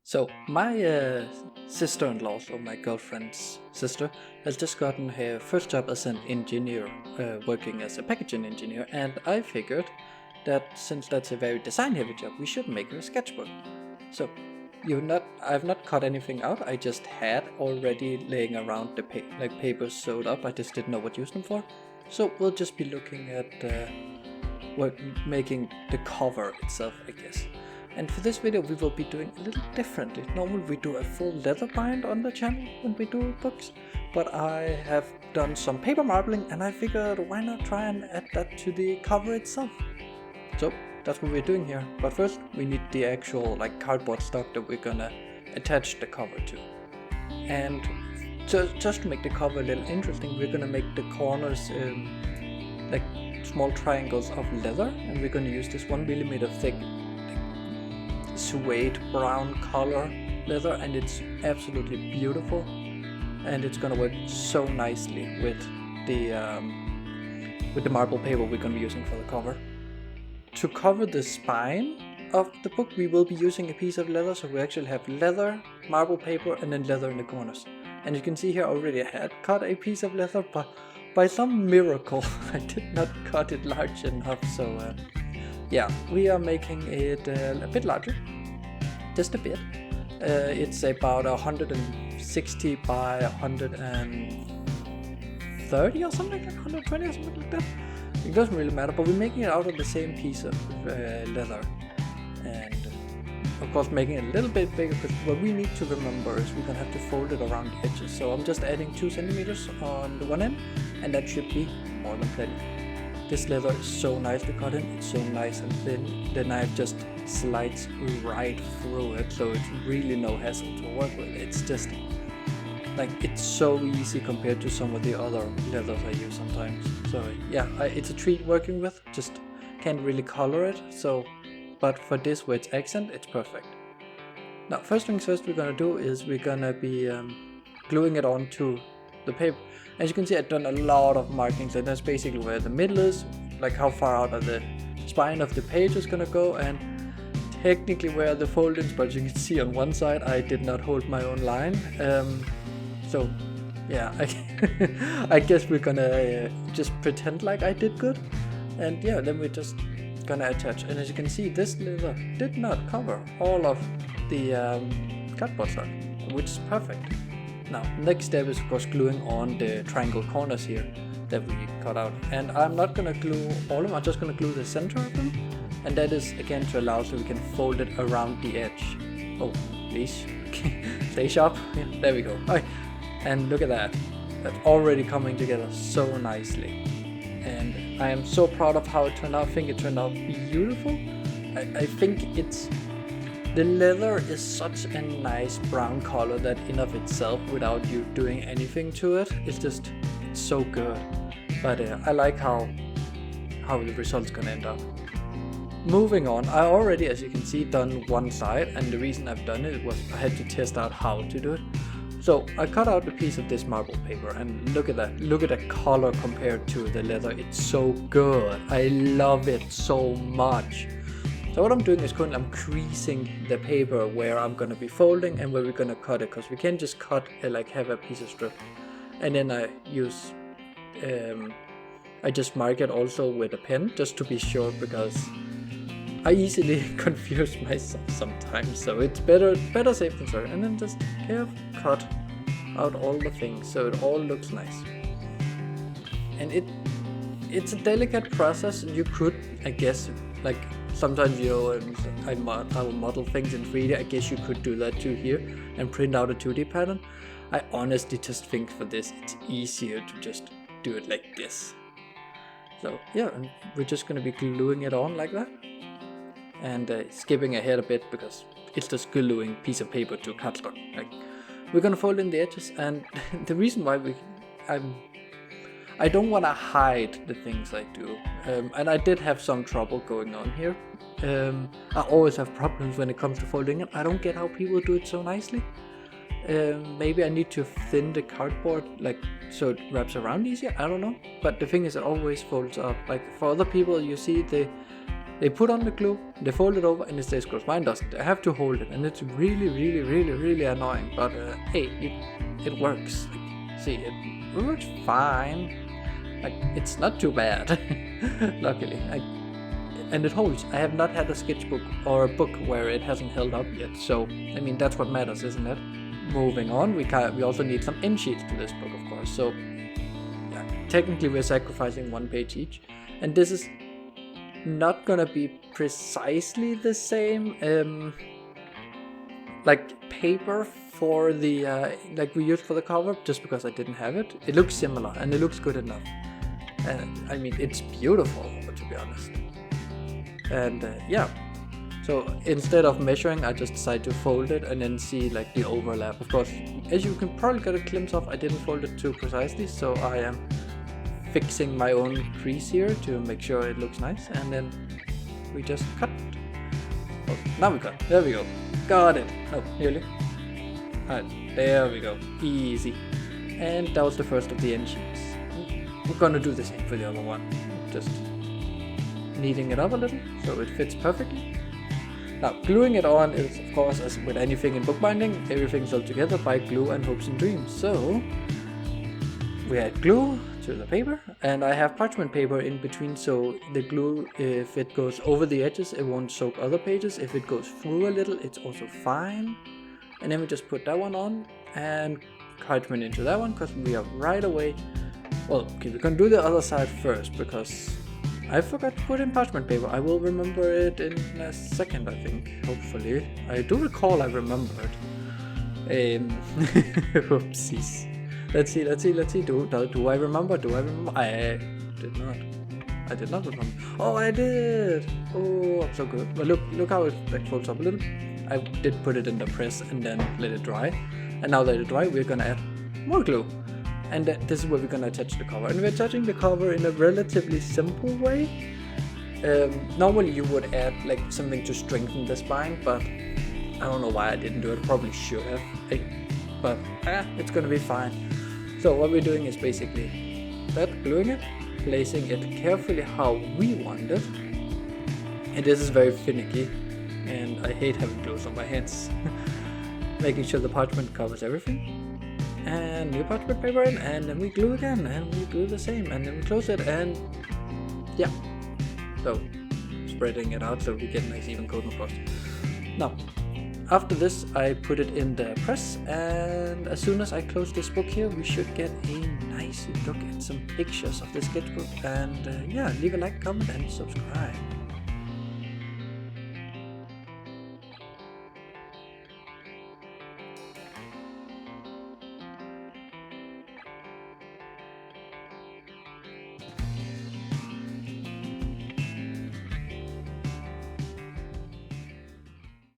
So my sister-in-law, so my girlfriend's sister, has just gotten her first job as an engineer, working as a packaging engineer, and I figured that since that's a very design-heavy job, we should make her a sketchbook. So I've not cut anything out. I just had already laying around the papers sewed up. I just didn't know what to use them for. So we'll just be looking at making the cover itself, I guess. And for this video we will be doing a little differently. Normally we do a full leather bind on the channel when we do books, but I have done some paper marbling and I figured why not try and add that to the cover itself. So that's what we're doing here. But first we need the actual cardboard stock that we're gonna attach the cover to. And just to make the cover a little interesting, we're gonna make the corners like small triangles of leather, and we're gonna use this 1mm thick suede brown color leather, and it's absolutely beautiful, and it's gonna work so nicely with the marble paper we're gonna be using for the cover. To cover the spine of the book, we will be using a piece of leather, so we actually have leather, marble paper, and then leather in the corners. And you can see here already I had cut a piece of leather, but by some miracle I did not cut it large enough, so yeah, we are making it a bit larger, just a bit. It's about 160 by 130 or something, like 120 or something like that. It doesn't really matter, but we're making it out of the same piece of leather, and of course making it a little bit bigger, because what we need to remember is we're gonna have to fold it around the edges. So I'm just adding 2 centimeters on the one end, and that should be more than plenty. This leather is so nicely cut in, it's so nice and thin, the knife just slides right through it, so it's really no hassle to work with. It's just it's so easy compared to some of the other leathers I use sometimes. So yeah, it's a treat working with, just can't really color it, so but for this where it's accent, it's perfect. Now first things first we're gonna do is we're gonna be gluing it onto the paper. As you can see, I've done a lot of markings, and that's basically where the middle is, like how far out of the spine of the page is gonna go, and technically where the fold-ins, but you can see on one side I did not hold my own line. So yeah, I guess we're gonna just pretend like I did good, and yeah, then we're just gonna attach. And as you can see, this leather did not cover all of the cardboard stock, which is perfect. Now, next step is of course gluing on the triangle corners here that we cut out. And I'm not gonna glue all of them, I'm just gonna glue the center of them. And that is again to allow so we can fold it around the edge. Oh, please, stay sharp. Yeah, there we go. Alright, and look at that. That's already coming together so nicely. And I am so proud of how it turned out. I think it turned out beautiful. I think the leather is such a nice brown color that in of itself, without you doing anything to it, it's so good. But I like how the result's gonna end up. Moving on, I already, as you can see, done one side, and the reason I've done it was I had to test out how to do it. So I cut out a piece of this marble paper, and look at that. Look at the color compared to the leather. It's so good. I love it so much. So what I'm doing is currently I'm creasing the paper where I'm gonna be folding and where we're gonna cut it, because we can't just cut have a piece of strip. And then I use I just mark it also with a pen just to be sure, because I easily confuse myself sometimes, so it's better safe than sorry. And then just cut out all the things so it all looks nice. And it's a delicate process, and you could, I guess, sometimes I will model things in 3D. I guess you could do that too here and print out a 2D pattern. I honestly just think for this it's easier to just do it like this. So yeah, and we're just gonna be gluing it on like that. And skipping ahead a bit because it's just gluing piece of paper to cardstock. We're gonna fold in the edges, and the reason why I don't want to hide the things I do, and I did have some trouble going on here. I always have problems when it comes to folding it. I don't get how people do it so nicely. Maybe I need to thin the cardboard so it wraps around easier, I don't know. But the thing is, it always folds up. For other people, you see They put on the glue, they fold it over, and it stays closed. Mine doesn't. I have to hold it, and it's really annoying. But hey, it works. Like, see, it works fine. Like, it's not too bad, luckily. And it holds. I have not had a sketchbook or a book where it hasn't held up yet. So, I mean, that's what matters, isn't it? Moving on, we also need some end sheets to this book, of course. So, yeah, technically we're sacrificing 1 page each. And this is not gonna be precisely the same like paper for the like we used for the cover, just because I didn't have it. It looks similar and it looks good enough, and I mean, it's beautiful, to be honest. And yeah, so instead of measuring, I just decided to fold it and then see like the overlap. Of course, as you can probably get a glimpse of, I didn't fold it too precisely, so I am fixing my own crease here to make sure it looks nice, and then we just cut. Oh, now we cut. There we go. Got it. Oh, nearly. Alright, there we go. Easy. And that was the first of the end sheets. We're gonna do the same for the other one. Just kneading it up a little so it fits perfectly. Now, gluing it on is, of course, as with anything in bookbinding, everything's held together by glue and hopes and dreams. So we add glue to the paper, and I have parchment paper in between, so the glue, if it goes over the edges, it won't soak other pages. If it goes through a little, it's also fine. And then we just put that one on and parchment into that one, because we are right away. Well, okay, we're gonna do the other side first, because I forgot to put in parchment paper. I will remember it in a second, I think, hopefully. I do recall I remembered. Whoopsies. Let's see. Do I remember? I did not remember. Oh, I did. Oh, I'm so good. But look how it like folds up a little. I did put it in the press and then let it dry. And now that it's dry, we're gonna add more glue. And this is where we're gonna attach the cover. And we're attaching the cover in a relatively simple way. Normally you would add like something to strengthen the spine, but I don't know why I didn't do it. Probably should have. But it's gonna be fine. So what we're doing is basically gluing it, placing it carefully how we want it. And this is very finicky, and I hate having gloves on my hands. Making sure the parchment covers everything. And new parchment paper in, and then we glue again, and we glue the same, and then we close it, and yeah. So spreading it out so we get a nice even coat across. Now, after this, I put it in the press, and as soon as I close this book here, we should get a nice look at some pictures of the sketchbook. And yeah, leave a like, comment, and subscribe.